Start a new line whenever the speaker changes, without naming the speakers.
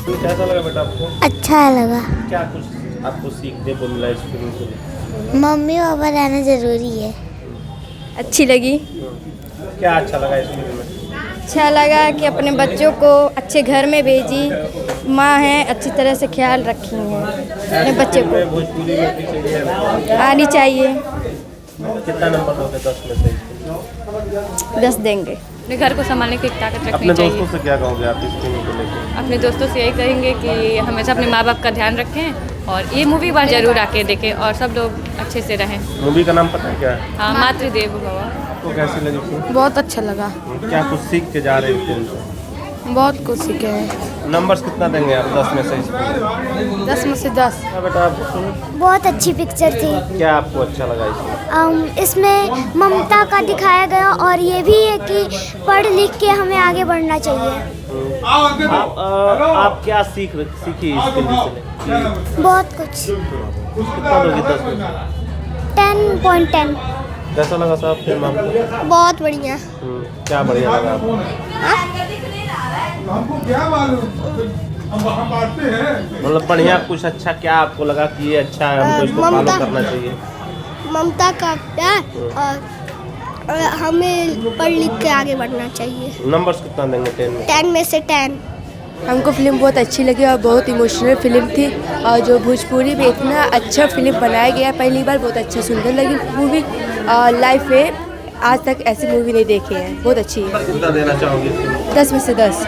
कैसा लगा बेटा आपको?
अच्छा लगा।
क्या कुछ आपको सीखने को मिला इस फिल्म से?
मम्मी पापा रहना ज़रूरी है।
अच्छी लगी।
क्या अच्छा लगा इस फिल्म में?
अच्छा लगा कि अपने बच्चों को अच्छे घर में भेजी, माँ है अच्छी तरह से ख्याल रखी है अपने बच्चे को।
भोजपुरी में पीछे है।
आनी चाहिए।
कितना नंबर दोगे 10 में से इसको?
10 देंगे।
अपने घर को संभालने की एक ताकत रखनी
अपने
चाहिए।
दोस्तों से क्या कहोगे आप इस फिल्म को लेकर?
अपने दोस्तों से यही कहेंगे कि हमेशा अपने माँ बाप का ध्यान रखें और ये मूवी बार जरूर आके देखें और सब लोग अच्छे से रहें।
मूवी का नाम पता है क्या है?
हाँ, मातृदेव भव।
आपको कैसी लगी फिल्म?
बहुत अच्छा लगा।
क्या कुछ सीख के जा रहे हो फिल्म से?
बहुत कुछ सीखे हैं।
नंबर्स कितना देंगे आप 10 में से इस फिल्म?
10 में से 10।
क्या बेटा आपको सुन?
बहुत अच्छी पिक्चर थी।
क्या आपको अच्छा लगा इसमें?
इसमें ममता का दिखाया गया और ये भी है कि पढ़ लिख के हमें आगे बढ़ना चाहिए।
आप क्या सीखी इस फिल्म से?
बहुत कुछ।
कितना दोगे 10 में से?
10.10।
कैसा लगा साहब फिल्म आपको?
बहुत बढ़िया।
क्या बढ़िया लगा आपको?
हमको क्या मालूम, हम वहाँ बांटते हैं।
मतलब बढ़िया कुछ अच्छा क्या आपको लगा कि ये अच्छा है, हमको इसको फॉलो करना चाहिए?
ममता का प्यार और हमें पढ़ लिख के आगे बढ़ना चाहिए।
नंबर्स कितना देंगे 10 में?
10 में से 10।
हमको फिल्म बहुत अच्छी लगी और बहुत इमोशनल फिल्म थी और जो भोजपुरी में इतना अच्छा फिल्म बनाया गया पहली बार, बहुत अच्छा सुंदर लगी मूवी। लाइफ में आज तक ऐसी मूवी नहीं देखी है, बहुत अच्छी है।
कितना देना चाहोगे?
10 में से 10।